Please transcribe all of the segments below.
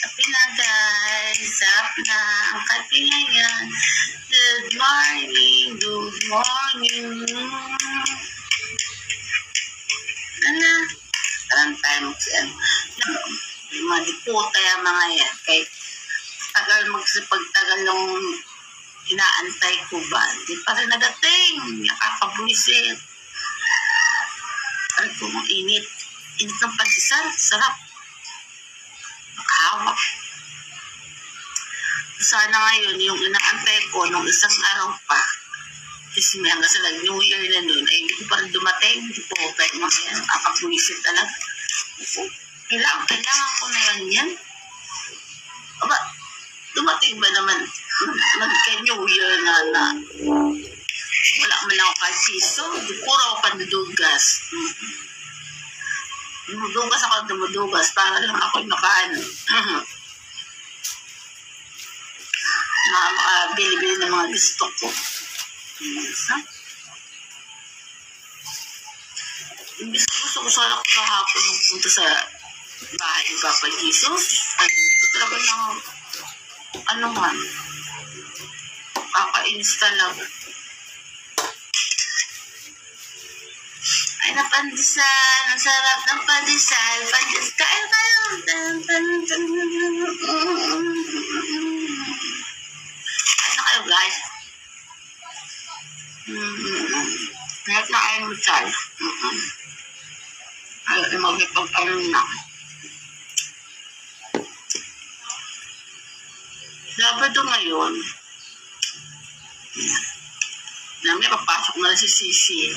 Kape na guys. Sarap na ang kape ngayon. Good morning. Good morning. Ano? Parang tayo yung mga diputa yung mga yan. Kaya tagal magsipagtagal ng inaantay ko ba? Di pa rin nadating. Nakakabuisit. Parang kung init. Init ng pandesal. Sarap. Nakahawak. Sana ngayon, yung inaantay ko nung isang araw pa, kasi may hanggang sa New Year na nun, ay hindi ko pa rin dumating. Hindi po tayo mga yan. Nakakabuisit talaga. Kailangan ko na yan. Aba, dumating ba naman magka-New Year na wala man lang ako kahit piso. Puro ako pandudugas. Dumudugas ako para lang ako makaan. Makabili-bili ng mga gusto ko. Gusto ko sana kahapon nung punta sa bahay ni Papa Jesus. Ay, hindi ko talaga ng ano man. Kakainis talaga. Ay, napandesal. Ang sarap ng pandesal. Kain tayo. Ano kayo guys? Lahat na ayaw mo tayo. Ayaw magpapag-ano na. Sabado ngayon, may papasok na si Sisi.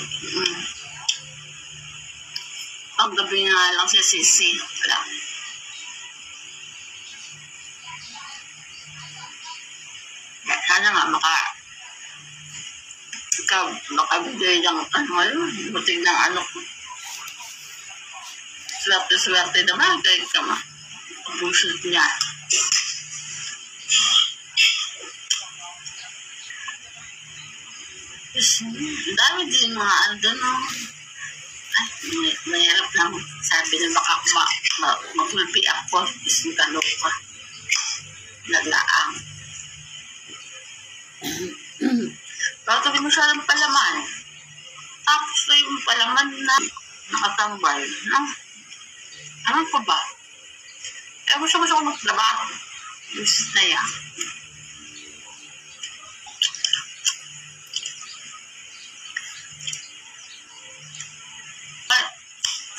Paggabi nga lang si Sisi. Wala. Sana nga makabigay ng buting ng ano ko. Swerte naman kahit kama. Bullshit niya. Dami din mga ano doon. Ay, mahirap lang. Sabi na baka magulpi ako. Isang talok ko. Naglaang. Bakit hindi mo siya ng palaman? Tapos na yung palaman na nakatambal. Ano pa ba? Eh, gusto ko magtrabaho. Gusto na yan.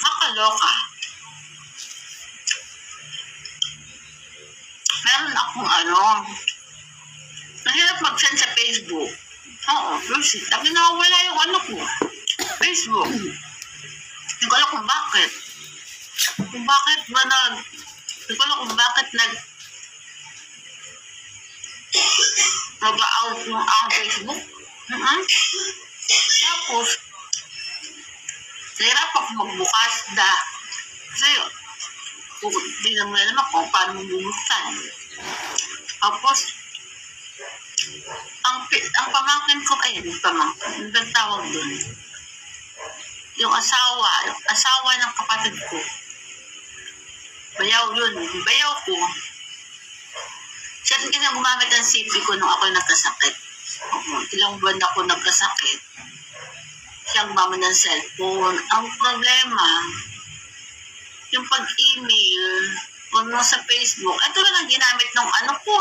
Makaloka. Meron akong mahirap mag-send sa Facebook. Oo, bullshit. Tapi nawawala yung ko. Facebook. Hindi ko alam kung bakit. Hindi ko alam kung bakit nag-out yung Facebook. Tapos, nahirap ako magbukas kasi hindi naman alam ako paano bubuksan. Tapos, ang pamangkin ko, ang tawag doon. Yung asawa ng kapatid ko. Bayaw yun. Bayaw ko. Siya rin kasi gumamit ang CP ko nung ako nagkasakit. Ilang buwan ako nagkasakit. Siya gumamit ng cellphone. Ang problema, yung pag-email, kung sa Facebook, ito lang ang ginamit ng ko.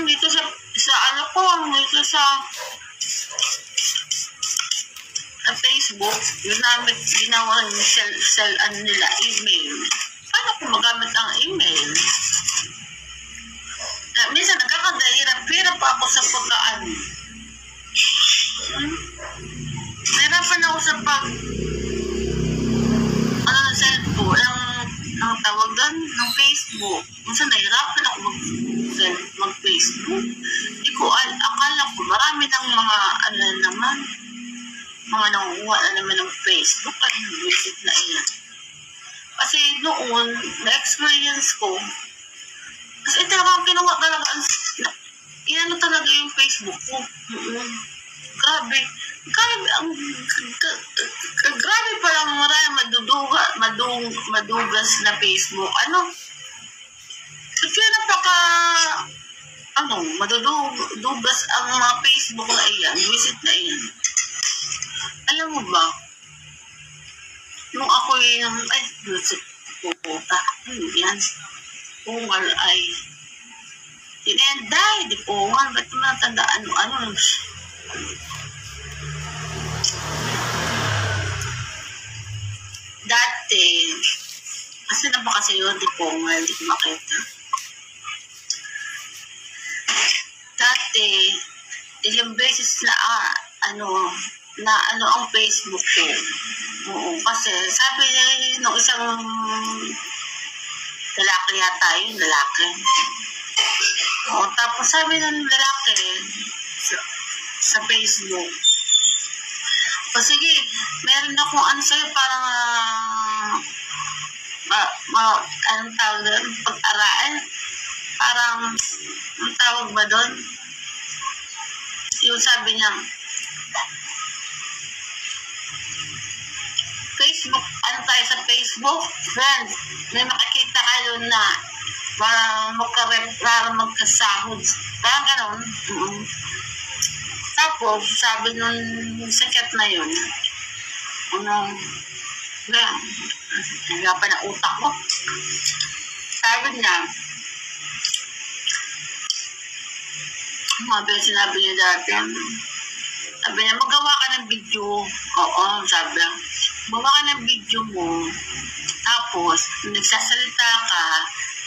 Dito sa dito sa Facebook, yung ginawa yung nila, email. Paano kung magamit ang email? Minsan nagkakagahirap pa ako sa pagkaan. Nahirapan ako sa cellphone, ang tawag doon, ng Facebook. Minsan nahirapan ako mag-Facebook. Akala ko marami ng mga mga nanguha na naman ng Facebook. Ay, visit na iyan. Kasi noon, na-experience ko, kasi talagang kinuha talaga, talaga yung Facebook ko. Grabe pala marami madugas na Facebook. Kaya madudugas ang mga Facebook na iyan, visit na iyan. Alam mo ba, nung ako puta, yan, pungal ay, tinenday, di pungal, ba't naman tandaan ano, dati, kasi na ba kasi yun, di pungal, di ko makita. Dati, ilang beses na ang Facebook ko. Oo, kasi sabi nung isang lalaki yata yun, lalaki. Oo, tapos sabi ng lalaki sa Facebook, o sige, meron akong ano sa'yo, parang anong tawag doon, pag-araan, parang ang tawag ba doon? Yung sabi niya, Facebook, ano tayo sa Facebook? Friends, may makikita kayo na para magkasahod. Parang gano'n. Tapos, sabi nun sa chat na yun, nagapan ang utak ko. Sabi niya, sinabi niya dati, sabi niya, magawa ka ng video. Oo, sabi niya, magawa ka ng video mo. Tapos, nagsasalita ka,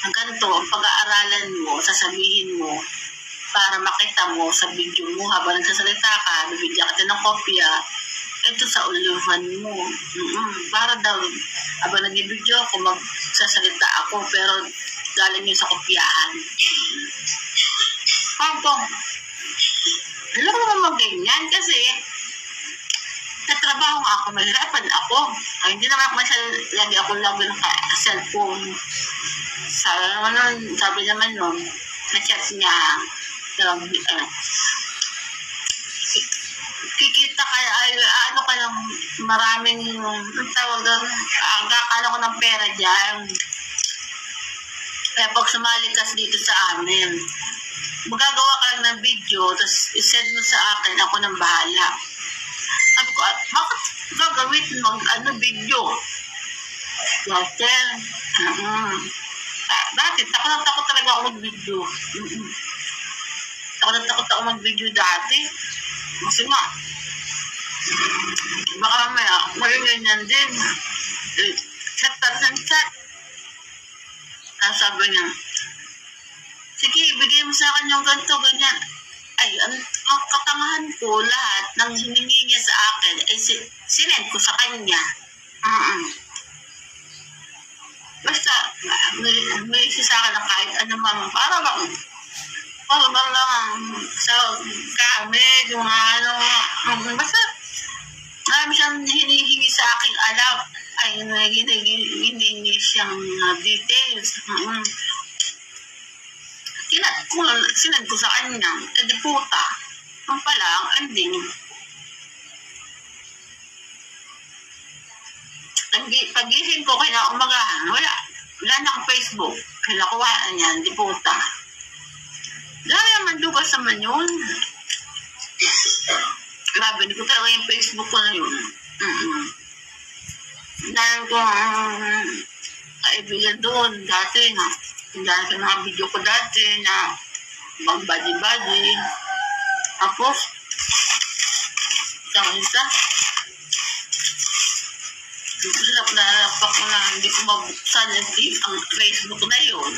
ang ganito, ang pag-aaralan mo, sasabihin mo, para makita mo sa video mo, habang nagsasalita ka, bibigyan ka ng kopya, ito sa uluhan mo. Para daw, habang nag-video ako, magsasalita ako, pero galing yun sa kopyahan. Pagkong, alam mo naman ganyan kasi natrabaho nga ako, mahirapan ako. Ay, hindi naman ako lagi ako ng cellphone. Sabi naman nun, na-chat niya, kikita ka, ano ka ng maraming, tawag doon, agakala ko ng pera dyan. Kaya pag sumali ka dito sa amin, magagawa ka lang ng video, tapos isend mo sa akin, ako nang bahala. Sabi ko, bakit gagawin video? Dati, takot talaga ako mag-video. Takot ako mag-video dati. Kasi nga, baka mamaya, ganyan din. Chat. Sabi niya, sige, bigay mo sa akin yung ganito, ganyan. Ay, ang katangahan ko, lahat ng hiningi niya sa akin, ay sinend ko sa kanya. Basta, may isa sa akin na kahit ano man, para bang sa gamit, yung basta, marami siyang hinihingi sa aking alam, ay hinihingi siyang details. Sinend ko sa kanya, edi puta, ang pala, ang ending. Pagising ko kaya umagahan, wala na akong Facebook, kaya nakuhaan niya, di puta. Grabe naman, dugas naman yun. Grabe, hindi ko talaga yung Facebook ko na yun. Dahil ko kaibigan doon, dati na. Dahil sa mga video ko dati na bang body. Tapos, isa. Nalalap ako na hindi ko mabuksan ang Facebook na yun.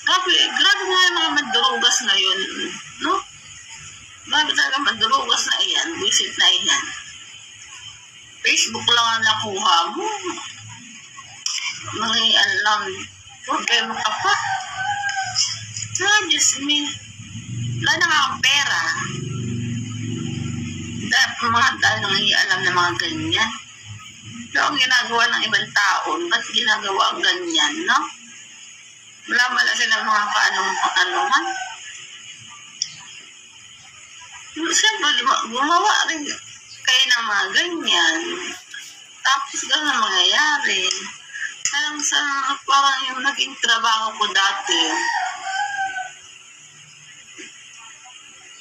Grabe nga yung mga mandurugas na yun. No? Grabe talaga mandurugas na iyan. Visit na iyan. Facebook lang ang nakuha mo. Alam, problema ka pa. Diyos me. Wala na nga ang pera. Mga dahil nangialam na mga ganyan. Ito ang ginagawa ng ibang tao. Ba't ginagawa ang ganyan, no? Wala man na silang mga paano man. Siyempre, gumawa rin kayo ng mga ganyan. Tapos gano'n ang mangyayari. Parang yung naging trabaho ko dati,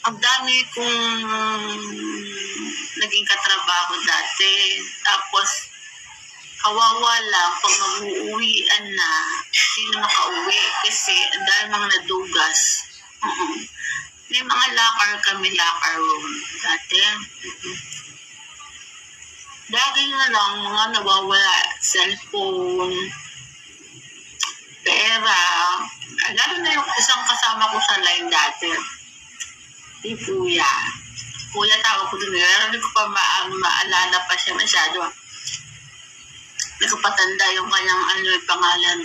ang dami kong naging katrabaho dati. Tapos, kawawa lang pag mag-uuwian na, hindi na makauwi kasi ang dami mga nadugas. May mga locker room dati. Dati na lang mga nawawala, cellphone, pera. Lalo na yung isang kasama ko sa line dati. Si Kuya. Kuya tawag ko din. Pero hindi ko pa maalala pa siya masyado. Hindi ko patanda yung kanyang pangalan.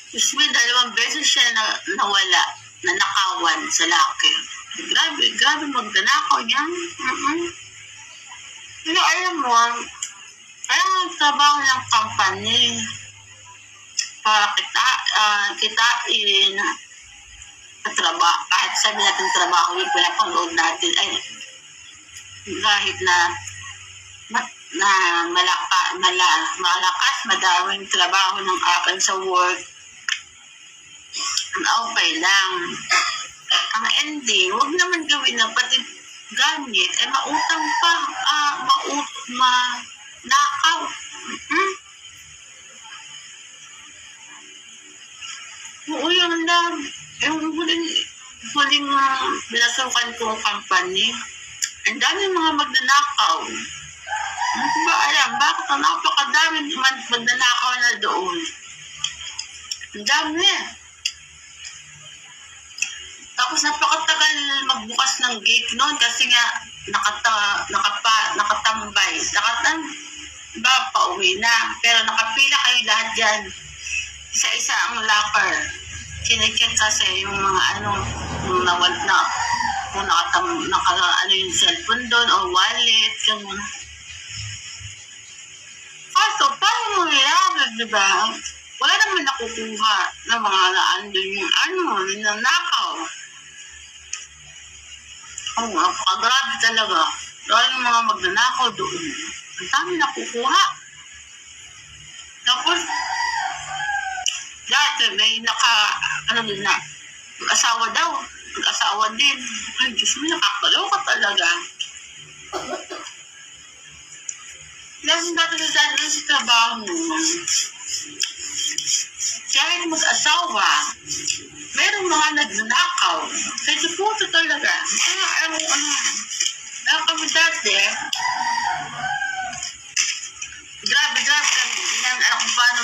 Diyos mo, 2 beses siya nawala, nanakawan sa locker. Grabe magnanakaw niya. Pero alam mo, kaya trabaho ng company para kitain trabaho, kahit sabi natin trabaho yung pinapanood natin ay kahit na malakas, madaming trabaho ng akin sa work, okay lang. Ang ending, huwag naman gawin na pati gamit ay mautang pa, nakaw. Oo, yun lang. Yung huling binasukan kong company, ang dami mga magnanakaw. Hindi ko ba alam, bakit ang napakadami magnanakaw na doon? Ang dami. Tapos napakatagal magbukas ng gate noon kasi nga nakatambay. Pauwi na. Pero nakapila kayo lahat dyan. Isa-isa ang locker. Chinecheck kasi yung mga yung nawal na kung yung cellphone doon o wallet, ganun. Kaso, paano mo nangyayari, di ba? Wala naman nakukuha ng mga naandun yung nanakaw. Grabe talaga. Dahil yung mga magnanakaw doon, ang dami nakukuha. Tapos, dati may mag-asawa daw. Mag-asawa din. Ay, Diyos mo, nakakaloka talaga. Dahil dati sa trabaho mo, kahit mag-asawa, merong mga nagnanakaw. Kasi puto talaga. Kaya kami dati, grabe kami. Hindi namin alam kung paano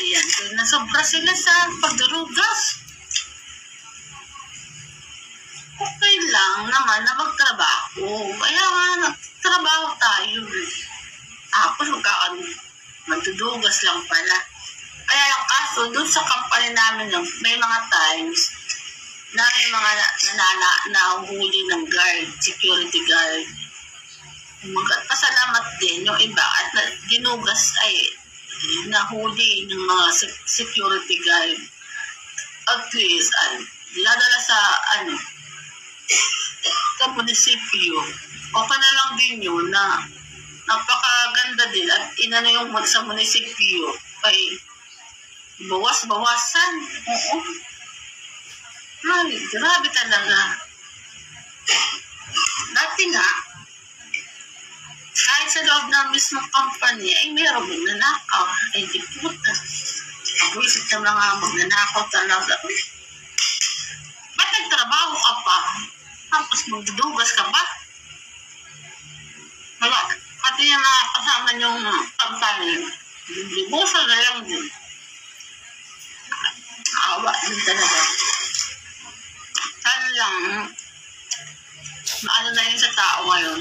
iyan. So, nasobra sila sa pagdurugas. Okay lang naman na magtrabaho. Kaya nga, nagtrabaho tayo. Tapos magdudugas lang pala. Kaya ang kaso, doon sa company namin, may mga times na may mga nahuli ng guard, security guard. Pasalamat din yung iba at dinugas ay nahuli ng mga security guard. At least, dinadala sa sa munisipyo. Okay na lang din yun na napakaganda din at yung sa munisipyo ay bawas-bawasan. Oo. Ay, grabe talaga. Dati nga, kahit sa loob ng mismong company, ay mayroong magnanakaw. Ay, di puta. Pag-isip ng mga magnanakaw talaga. Ba't nagtrabaho ka pa? Tapos magdudugas ka ba? Wala. Pati yung mga kasama yung company, libusan na lang din. Awa din talaga. Sana lang, maano na yun sa tao ngayon.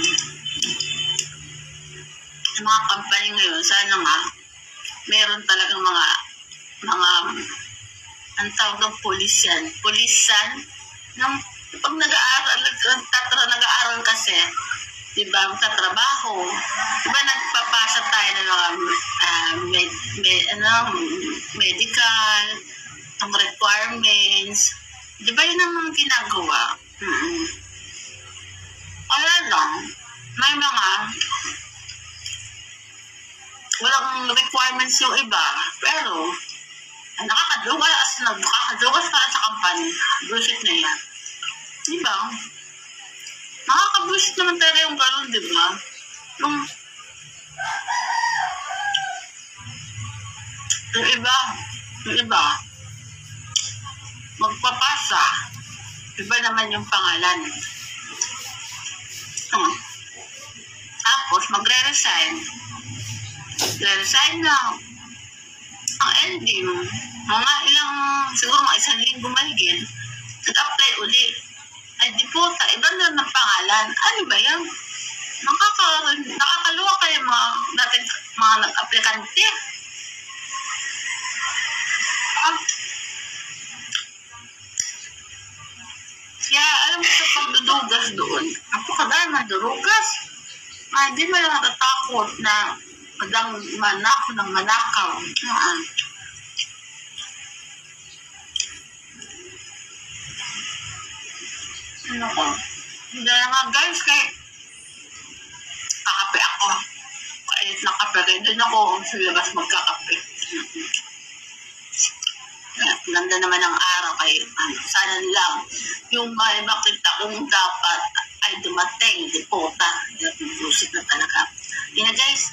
Yung mga company ngayon, sana nga, meron talagang mga ang tawag ng pulisan. Pulisan, pag nag-aaral kasi, diba, magtatrabaho, diba, nagpapasa tayo ng medical, ang requirements, diba, yun ang mga ginagawa. Kaya lang, may mga walang requirements yung iba, pero nakakadugas para sa company. Bullshit na yan. Diba? Nakakabullshit naman talaga yung gano'n, diba? Yung iba, magpapasa, iba naman yung pangalan. Tapos, magre-resign na. Ang ending, siguro mga 1 linggo mahigit, nag-apply uli. Ay, di po, iba na ng pangalan. Ano ba yan? Nakakaluwa kayo mga nag-applicante. Kaya, alam mo sa pagdudugas doon, napakadaan ng durugas. Hindi mo lang natatakot na manakaw. Ano ko? Hindi nga guys, kakape ako. Kailit na kape rin. Doon ako sa labas magkakape. Ganda naman ang araw kay sana lang yung may makita kong dapat ay dumating, di po ta. Busik na talaga. Yun na guys,